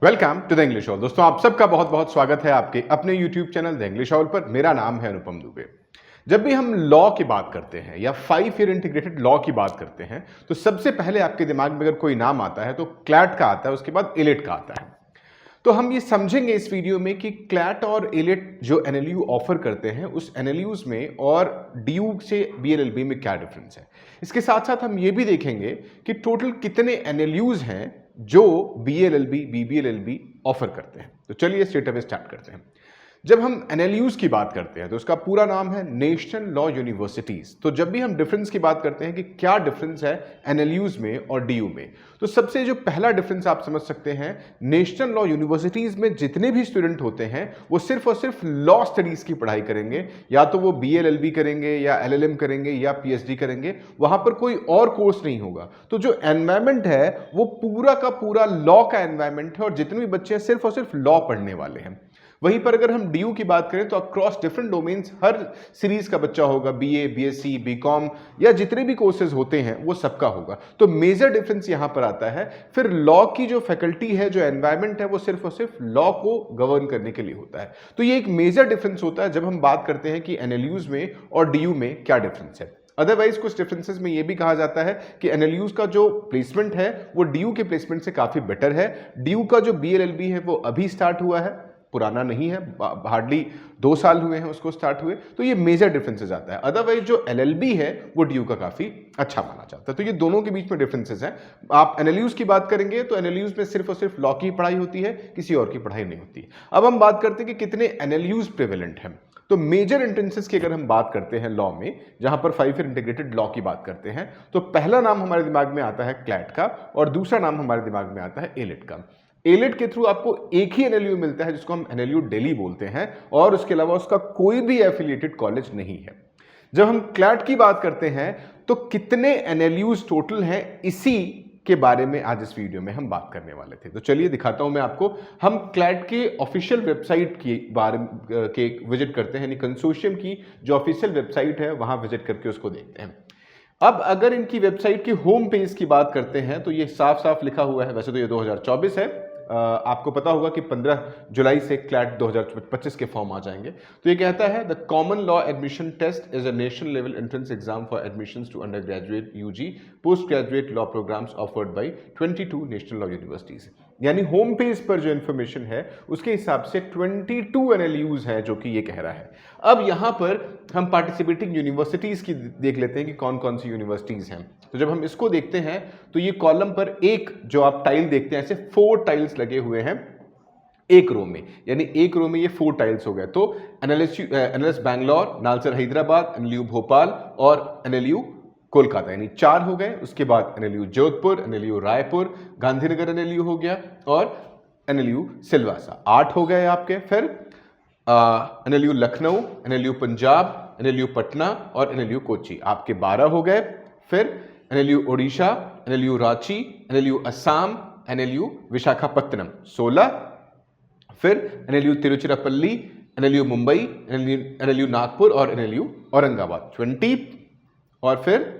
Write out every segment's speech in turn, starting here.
Welcome to the English hall. दोस्तों, आप सबका बहुत बहुत स्वागत है आपके अपने YouTube channel the English hall पर। मेरा नाम है अनुपम दुबे। जब भी हम लॉ की बात करते हैं या 5 ईयर इंटीग्रेटेड लॉ की बात करते हैं तो सबसे पहले आपके दिमाग में अगर कोई नाम आता है तो क्लैट का आता है, उसके बाद इलेट का आता है। तो हम ये समझेंगे इस वीडियो में कि क्लैट और इलेट जो एनएलयू ऑफर करते हैं उस एनएलयूज में और डीयू से बीएलएलबी में क्या डिफरेंस है। इसके साथ साथ हम ये भी देखेंगे कि टोटल कितने एनएलयूज हैं जो बीएलएलबी बीबीएलएलबी ऑफर करते हैं। तो चलिए स्ट्रेट अवे स्टार्ट करते हैं। जब हम एनएलयूज की बात करते हैं तो उसका पूरा नाम है नेशनल लॉ यूनिवर्सिटीज। तो जब भी हम डिफरेंस की बात करते हैं कि क्या डिफरेंस है एनएलयूज में और डीयू में, तो सबसे जो पहला डिफरेंस आप समझ सकते हैं, नेशनल लॉ यूनिवर्सिटीज में जितने भी स्टूडेंट होते हैं वो सिर्फ और सिर्फ लॉ स्टडीज की पढ़ाई करेंगे, या तो वो बीएलएलबी करेंगे या एलएलएम करेंगे या पीएचडी करेंगे। वहां पर कोई और कोर्स नहीं होगा। तो जो एनवायरमेंट है वो पूरा का पूरा लॉ का एनवायरमेंट है और जितने भी बच्चे हैं सिर्फ और सिर्फ लॉ पढ़ने वाले हैं। वहीं पर अगर हम डीयू की बात करें तो अक्रॉस डिफरेंट डोमेन्स हर सीरीज का बच्चा होगा, बीए, बीएससी, बीकॉम या जितने भी कोर्सेज होते हैं वो सबका होगा। तो मेजर डिफरेंस यहां पर आता है। फिर लॉ की जो फैकल्टी है, जो एनवायरमेंट है, वो सिर्फ और सिर्फ लॉ को गवर्न करने के लिए होता है। तो ये एक मेजर डिफरेंस होता है जब हम बात करते हैं कि एनएलयूज में और डीयू में क्या डिफरेंस है। अदरवाइज कुछ डिफरेंसेस में ये भी कहा जाता है कि एनएलयूज का जो प्लेसमेंट है वो डीयू के प्लेसमेंट से काफी बेटर है। डीयू का जो बीएलएलबी है वो अभी स्टार्ट हुआ है, पुराना नहीं है, हार्डली 2 साल हुए हैं उसको स्टार्ट हुए। तो ये मेजर डिफरेंसेस आता है। अदरवाइज जो एलएलबी है वो डीयू का काफी अच्छा माना जाता है। तो ये दोनों के बीच में डिफरेंसेस हैं। आप एनएलयूज की बात करेंगे तो एनएलयूज में सिर्फ और सिर्फ लॉ की पढ़ाई होती है, किसी और की पढ़ाई नहीं होती। अब हम बात करते हैं कि कितने एनएलयूज प्रेवेलेंट हैं। तो मेजर एंट्रेंसेस की अगर हम बात करते हैं लॉ में, जहां पर 5 ईयर इंटीग्रेटेड लॉ की बात करते हैं, तो पहला नाम हमारे दिमाग में आता है क्लैट का और दूसरा नाम हमारे दिमाग में आता है एलिट का। एलिट के थ्रू आपको एक ही एनएलयू मिलता है जिसको हम एनएलयू दिल्ली बोलते हैं, और उसके अलावा उसका कोई भी एफिलिएटेड कॉलेज नहीं है। जब हम क्लैट की बात करते हैं तो कितने एनएलयूज टोटल हैं, इसी के बारे में आज इस वीडियो में हम बात करने वाले थे। तो चलिए दिखाता हूं मैं आपको। हम क्लैट के ऑफिशियल वेबसाइट की बारे के विजिट करते हैं, यानी कंसोर्शियम की जो ऑफिशियल वेबसाइट है वहां विजिट करके उसको देखते हैं। अब अगर इनकी वेबसाइट की होम पेज की बात करते हैं तो ये साफ साफ लिखा हुआ है, वैसे तो ये 2024 है, आपको पता होगा कि 15 जुलाई से क्लैट 2025 के फॉर्म आ जाएंगे। तो ये कहता है the common law admission test is a national level entrance exam for admissions to under graduate UG post graduate law programs offered by 22 national law universities. यानी होम पेज पर जो इन्फॉर्मेशन है उसके हिसाब से 22 एनएलयूज है जो कि ये कह रहा है। अब यहां पर हम पार्टिसिपेटिंग यूनिवर्सिटीज की देख लेते हैं कि कौन कौन सी यूनिवर्सिटीज हैं। तो जब हम इसको देखते हैं तो ये कॉलम पर एक जो आप टाइल देखते हैं, ऐसे 4 टाइल्स लगे हुए हैं एक रो में, यानी एक रो में ये 4 टाइल्स हो गए। तो एनएलएस बैंगलोर, नालसर हैदराबाद, एनएलयू भोपाल और एनएलयू कोलकाता, यानी 4 हो गए। उसके बाद NLU Jodhpur, NLU Raipur, Gandhinagar NLU हो गया और एनएलयू सिलवासा, 8 हो गए आपके। फिर NLU Lucknow, NLU Punjab, NLU Patna और एनएलयू कोच्चि, आपके 12 हो गए। फिर NLU Odisha, NLU Ranchi, NLU Assam, NLU Visakhapatnam 16। फिर NLU Tiruchirappalli, NLU Mumbai, NLU Nagpur और एनएलयू औरंगाबाद 20। और फिर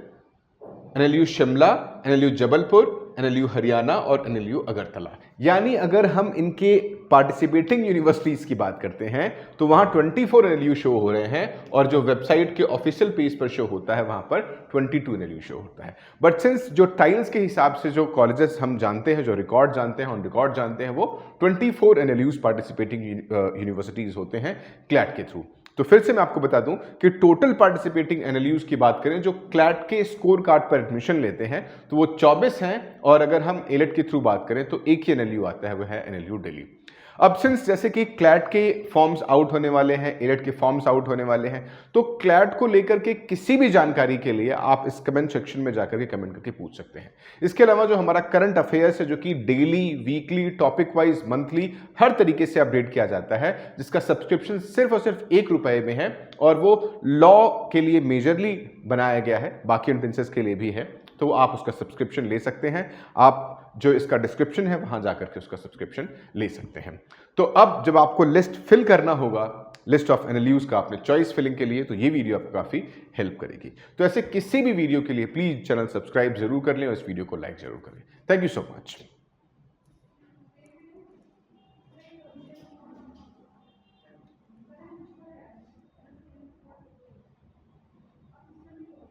NLU Shimla, NLU Jabalpur, NLU Haryana और एनएलयू अगरतला। यानी अगर हम इनके पार्टिसिपेटिंग यूनिवर्सिटीज की बात करते हैं तो वहां 24 एनएलयू शो हो रहे हैं, और जो वेबसाइट के ऑफिशियल पेज पर शो होता है वहां पर 22 एनएलयू शो होता है। बट सिंस जो टाइल्स के हिसाब से जो कॉलेजेस हम जानते हैं, जो रिकॉर्ड जानते हैं, ऑन रिकॉर्ड जानते हैं, वो 24 एनएलयूज पार्टिसिपेटिंग यूनिवर्सिटीज होते हैं क्लैट के थ्रू। तो फिर से मैं आपको बता दूं कि टोटल पार्टिसिपेटिंग एनएलयूज की बात करें जो क्लैट के स्कोर कार्ड पर एडमिशन लेते हैं तो वो 24 हैं, और अगर हम एलिट के थ्रू बात करें तो एक ही एनएलयू आता है, वो है एनएलयू दिल्ली। अब सिंस जैसे कि क्लैट के फॉर्म्स आउट होने वाले हैं, एलिट के फॉर्म्स आउट होने वाले हैं, तो क्लैट को लेकर के किसी भी जानकारी के लिए आप इस कमेंट सेक्शन में जाकर के कमेंट करके पूछ सकते हैं। इसके अलावा जो हमारा करंट अफेयर्स है, जो कि daily, weekly, topic wise, monthly, हर तरीके से अपडेट किया जाता है, जिसका सब्सक्रिप्शन सिर्फ और सिर्फ 1 रुपए में है, और वो लॉ के लिए मेजरली बनाया गया है, बाकी एंट्रेंसेस के लिए भी है। तो आप उसका सब्सक्रिप्शन ले सकते हैं। आप जो इसका डिस्क्रिप्शन है वहां जाकर के उसका सब्सक्रिप्शन ले सकते हैं। तो अब जब आपको लिस्ट फिल करना होगा, लिस्ट ऑफ एनएलयूज का अपने चॉइस फिलिंग के लिए, तो ये वीडियो आपको काफी हेल्प करेगी। तो ऐसे किसी भी वीडियो के लिए प्लीज चैनल सब्सक्राइब जरूर कर लें और इस वीडियो को लाइक जरूर करें। Thank you so much.